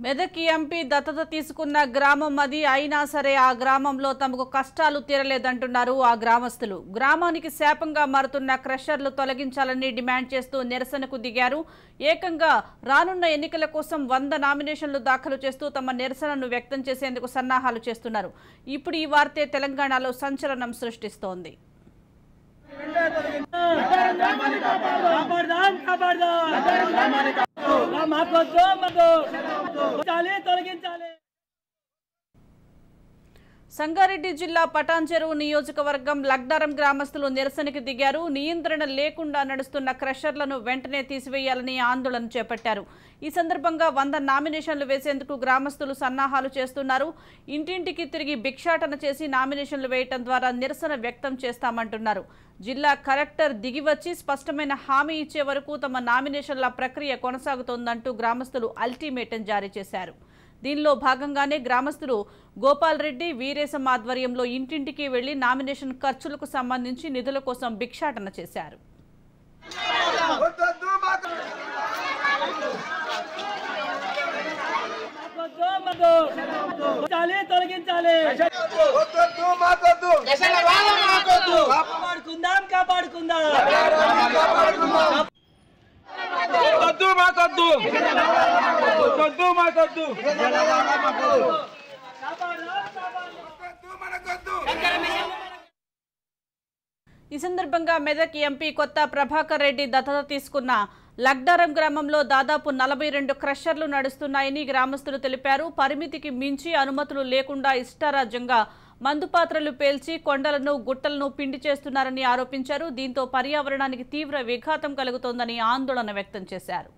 Medak MP దత్తత తీసుకున్న గ్రామం అది అయినా సరే ఆ గ్రామంలో తమకు కష్టాలు తీరలేదంటున్నారు ఆ గ్రామస్తులు. గ్రామానికి శాపంగా మారుతున్న క్రషర్లు తొలగించాలని డిమాండ్ చేస్తూ నిరసనకు దిగారు. ఏకంగా రానున్న ఎన్నికల కోసం 100 నామినేషన్లు దాఖలు చేస్తూ తమ నిరసనను వ్యక్తం చేసేందుకు సన్నాహాలు చేస్తున్నారు. ఇప్పుడు ఈ వార్తే తెలంగాణలో సంచలనం సృష్టిస్తోంది. సంగారెడ్డి జిల్లా పటాన్ చెరువు నియోజకవర్గం లగ్డారం గ్రామస్తులు నిరసనకి దిగారు. నియంత్రణ లేకుండా నడుస్తున్న క్రషర్లను వెంటనే తీసివేయాలని ఆందోళన చేపట్టారు. ఈ సందర్భంగా 100 నామినేషన్లు వేసేందుకు గ్రామస్తులు సన్నాహాలు చేస్తున్నారు. ఇంటింటికి తిరిగి భిక్షాటన చేసి నామినేషన్లు వేయటం ద్వారా నిరసన వ్యక్తం చేస్తామంటున్నారు. జిల్లా కలెక్టర్ దిగివచ్చి స్పష్టమైన హామీ ఇచ్చే వరకు తమ నామినేషన్ల ప్రక్రియ కొనసాగుతోందంటూ గ్రామస్తులు అల్టిమేటం జారీ చేశారు. దీనిలో భాగంగానే గ్రామస్తులు గోపాల్ రెడ్డి వీరేశం ఆధ్వర్యంలో ఇంటింటికి వెళ్లి నామినేషన్ ఖర్చులకు సంబంధించి నిధుల కోసం భిక్షాటన చేశారు. ఈ సందర్భంగా మెదక్ ఎంపీ కొత్త ప్రభాకర్ రెడ్డి దత్తత తీసుకున్న లగ్డారం గ్రామంలో దాదాపు 42 క్రషర్లు నడుస్తున్నాయని గ్రామస్తులు తెలిపారు. పరిమితికి మించి అనుమతులు లేకుండా ఇష్టారాజ్యంగా మందుపాత్రలు పేల్చి కొండలను గుట్టలను పిండి చేస్తున్నారని ఆరోపించారు. దీంతో పర్యావరణానికి తీవ్ర విఘాతం కలుగుతోందని ఆందోళన వ్యక్తం చేశారు.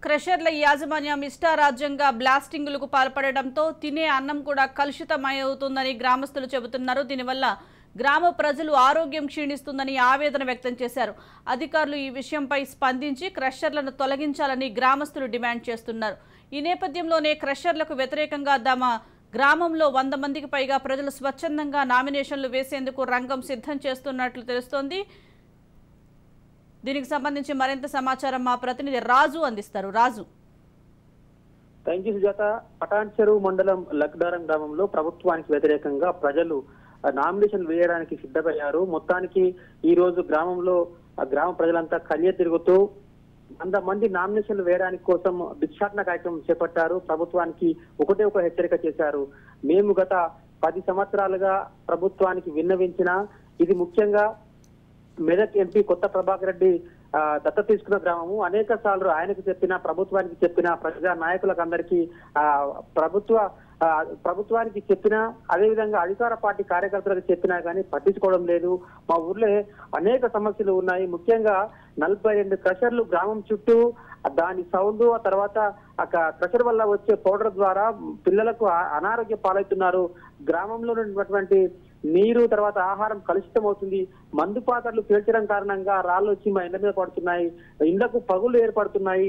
క్రషర్ల యాజమాన్యం ఇష్టారాజ్యంగా బ్లాస్టింగులకు పాల్పడడంతో తినే అన్నం కూడా కలుషితమవుతుందని గ్రామస్తులు చెబుతున్నారు. దీనివల్ల గ్రామ ప్రజలు ఆరోగ్యం క్షీణిస్తుందని ఆవేదన వ్యక్తం చేశారు. అధికారులు ఈ విషయంపై స్పందించి క్రషర్లను తొలగించాలని గ్రామస్తులు డిమాండ్ చేస్తున్నారు. ఈ నేపథ్యంలోనే క్రషర్లకు వ్యతిరేకంగా తమ గ్రామంలో 100 మందికి పైగా ప్రజలు స్వచ్ఛందంగా నామినేషన్లు వేసేందుకు రంగం సిద్ధం చేస్తున్నట్లు తెలుస్తోంది. దీనికి సంబంధించి మరింత సమాచారం మా ప్రతినిధి రాజు అందిస్తారు. Raju. Thank you Sujatha. Patancheru మండలం లగ్డారం గ్రామంలో ప్రభుత్వానికి వ్యతిరేకంగా ప్రజలు నామినేషన్ వేయడానికి సిద్ధమయ్యారు. మొత్తానికి ఈ రోజు గ్రామంలో గ్రామ ప్రజలంతా కలియ తిరుగుతూ 100 మంది నామినేషన్లు వేయడానికి కోసం భిక్షాటన కార్యక్రమం చేపట్టారు. ప్రభుత్వానికి ఒకటే ఒక హెచ్చరిక చేశారు. మేము గత 10 సంవత్సరాలుగా ప్రభుత్వానికి విన్నవించిన ఇది ముఖ్యంగా మెదక్ ఎంపీ కొత్త ప్రభాకర్ రెడ్డి దత్తత తీసుకున్న గ్రామము. అనేక సార్లు ఆయనకు చెప్పిన, ప్రభుత్వానికి చెప్పిన, ప్రజా నాయకులకు అందరికీ ప్రభుత్వానికి చెప్పినా, అదేవిధంగా అధికార పార్టీ కార్యకర్తలకు చెప్పినా కానీ పట్టించుకోవడం లేదు. మా ఊర్లో అనేక సమస్యలు ఉన్నాయి. ముఖ్యంగా 42 క్రషర్లు గ్రామం చుట్టూ, దాని సౌండ్, ఆ తర్వాత క్రషర్ వల్ల వచ్చే పౌడర్ ద్వారా పిల్లలకు అనారోగ్య పాలవుతున్నారు. గ్రామంలో ఉన్నటువంటి నీరు, తర్వాత ఆహారం కలుషితం అవుతుంది. మందు పాత్రలు పేల్చడం కారణంగా రాళ్ళు వచ్చి మా ఇండ్ల మీద పడుతున్నాయి, ఇండ్లకు పగులు ఏర్పడుతున్నాయి.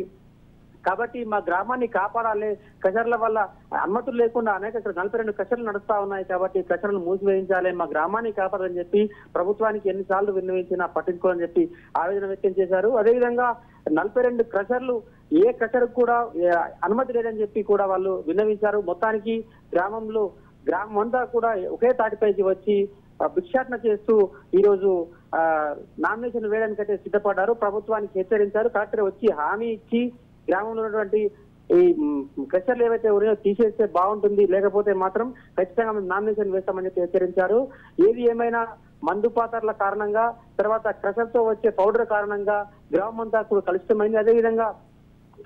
కాబట్టి మా గ్రామాన్ని కాపాడాలి. క్రషర్ల వల్ల అనుమతులు లేకుండా అనేక 42 క్రషర్లు నడుస్తా ఉన్నాయి. కాబట్టి క్రషర్లను మూసివేయించాలి, మా గ్రామాన్ని కాపాడాలని చెప్పి ప్రభుత్వానికి ఎన్నిసార్లు విన్నవించినా పట్టించుకోవాలని చెప్పి ఆవేదన వ్యక్తం చేశారు. అదేవిధంగా 42 క్రషర్లు ఏ క్రషర్ కూడా అనుమతి లేదని చెప్పి కూడా వాళ్ళు విన్నవించారు. మొత్తానికి గ్రామం అంతా కూడా ఒకే తాటిపైకి వచ్చి భిక్షాటన చేస్తూ ఈ రోజు నామినేషన్ వేయడానికైతే సిద్ధపడ్డారు. ప్రభుత్వానికి హెచ్చరించారు. కలెక్టర్ వచ్చి హామీ ఇచ్చి గ్రామంలో ఉన్నటువంటి ఈ క్రషర్లు ఏవైతే ఉన్నాయో తీసేస్తే బాగుంటుంది, లేకపోతే మాత్రం ఖచ్చితంగా మేము నామినేషన్ వేస్తామని చెప్పి హెచ్చరించారు. ఏది ఏమైనా మందు పాత్రల కారణంగా, తర్వాత క్రషర్ తో వచ్చే పౌడర్ కారణంగా గ్రామం అంతా కూడా కలుషితమైంది. అదేవిధంగా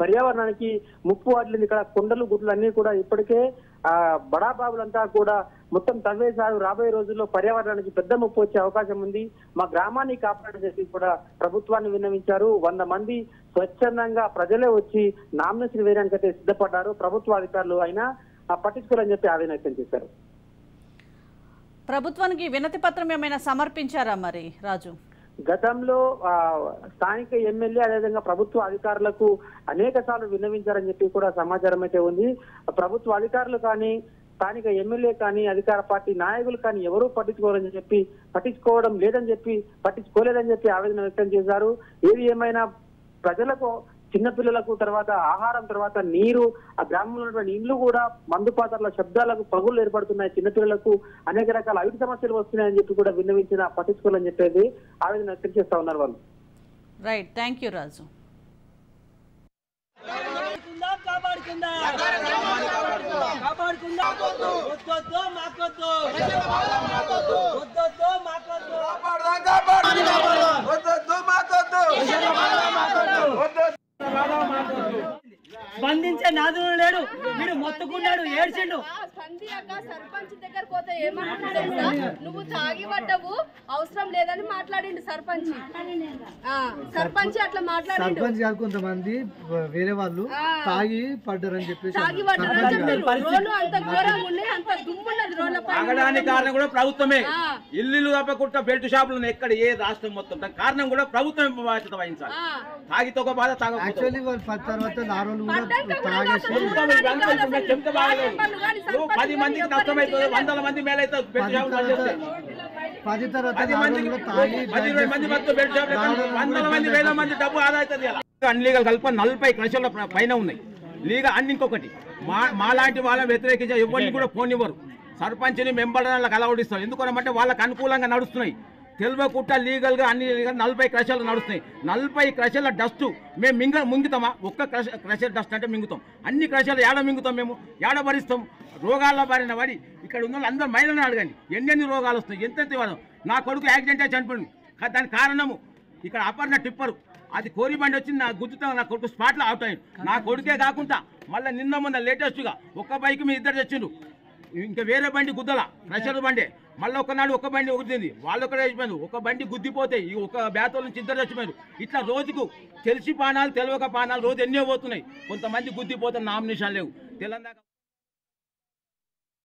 పర్యావరణానికి ముప్పు వాటిల్లింది. ఇక్కడ కొండలు గుట్లు అన్ని కూడా ఇప్పటికే బడాబాబులంతా కూడా మొత్తం తవ్వేశారు. రాబోయే రోజుల్లో పర్యావరణానికి పెద్ద ముప్పు వచ్చే అవకాశం ఉంది. మా గ్రామాన్ని కాపాడని చెప్పి కూడా ప్రభుత్వాన్ని విన్నవించారు. 100 మంది స్వచ్ఛందంగా ప్రజలే వచ్చి నామినేషన్ వేయడానికి అయితే సిద్ధపడ్డారు. ప్రభుత్వ అధికారులు అయినా పట్టించుకోవాలని చెప్పి ఆవేదన వ్యక్తం చేశారు. ప్రభుత్వానికి వినతి పత్రం ఏమైనా సమర్పించారా మరి రాజు? గతంలో స్థానిక ఎమ్మెల్యే అదేవిధంగా ప్రభుత్వ అధికారులకు అనేక సార్లు విన్నవించారని చెప్పి కూడా సమాచారం అయితే ఉంది. ప్రభుత్వ అధికారులు కానీ స్థానిక ఎమ్మెల్యే కానీ అధికార పార్టీ నాయకులు కానీ ఎవరూ పట్టించుకోలేదని చెప్పి పట్టించుకోలేదని చెప్పి ఆవేదన వ్యక్తం చేశారు. ఏది ఏమైనా ప్రజలకు చిన్నపిల్లలకు తర్వాత ఆహారం తర్వాత నీరు ఆ గ్రామంలో ఉన్నటువంటి ఇండ్లు కూడా మందుపాత్రల శబ్దాలకు పగులు ఏర్పడుతున్నాయి. చిన్నపిల్లలకు అనేక రకాల ఐదు సమస్యలు వస్తున్నాయని చెప్పి కూడా విన్నవించిన పట్టించుకోవాలని చెప్పేది ఆవేదన వ్యక్తం చేస్తా ఉన్నారు వాళ్ళు. రైట్, థ్యాంక్ యూ రాజు. స్పందించే నాదుడు లేడు, వీడు మొత్తుకున్నాడు, ఏడ్చిండు. సర్పంచ్ దగ్గర పోతే ఏమంటున్నా, నువ్వు తాగి పడ్డవు అవసరం లేదని మాట్లాడిండు సర్పంచ్. సర్పంచ్ అట్లా మాట్లాడిండు. సర్పంచ్ కాదు, కొంతమంది వేరే వాళ్ళు తాగి పడ్డారని చెప్పేసి తాగడానికి కారణం కూడా ప్రభుత్వమే. ఇల్లు తప్పకుండా బెల్ట్ షాపులు ఎక్కడ ఏ రాష్ట్రం మొత్తం కారణం కూడా ప్రభుత్వమే బాధ్యత వహించాలి. తాగితో ఒక బాధ యాక్చువల్లీ వాళ్ళు తర్వాత 4 రోజులు కూడా తాగేసి 10 మందికి నష్టమైతుంది, 100 మంది మేలైతే 10 తర్వాత 4 రోజులు తాగి 10-20 మంది మొత్తం బెల్ట్ షాపులు 100 మంది 1000 మంది డబ్బు ఆదా అవుతుంది. అన్లీగల్ కలుపు 40 క్రషర్ల పైన ఉన్నాయి. లీగల్ అన్ని ఇంకొకటి మాలాంటి వాళ్ళని వ్యతిరేకించే ఎవరిని కూడా పోనివ్వరు. సర్పంచ్ని మెంబర్లకు అలవడిస్తారు. ఎందుకనంటే వాళ్ళకి అనుకూలంగా నడుస్తున్నాయి. తెలియకుండా లీగల్గా అన్ని 40 క్రషర్లు నడుస్తున్నాయి. 40 క్రషర్ల డస్ట్ మేము మింగుతామా? ఒక్క క్రషర్ డస్ట్ అంటే మింగుతాం. అన్ని క్రషర్లు ఏడ మింగుతాం, మేము ఏడ భరిస్తాం? రోగాల్లో బారిన పడి ఇక్కడ ఉన్న అందరూ మహిళలను అడగండి, ఎన్ని రోగాలు వస్తాయి, ఎంత ఇవ్వడం. నా కొడుకు యాక్సిడెంట్ అయి చనిపోయింది. దానికి కారణము ఇక్కడ అపర్ణ టిప్పరు, అది కోరి బండి వచ్చి నా గుద్దుతా నా కొడుకు స్పాట్లో అవుట్ అయ్యాడు. నా కొడుకే కాకుండా మళ్ళీ మొన్న లేటెస్ట్గా ఒక్క బైక్ మీద 2 తెచ్చిండు. ఇంకా వేరే బండి గుద్దల ప్రెషర్ బండి. మళ్ళీ ఒకనాడు ఒక బండి ఒకటింది, వాళ్ళు ఒకటే చచ్చిపోయారు. ఒక బండి గుద్దిపోతే ఈ ఒక బ్యాతోల నుంచి 2 చచ్చిపోయారు. ఇట్లా రోజుకు తెలిసి పానాలు తెలియక పానాలు రోజు ఎన్నో పోతున్నాయి. కొంతమంది గుద్దిపోతే నామినేషన్ లేవు తెలంగాణ.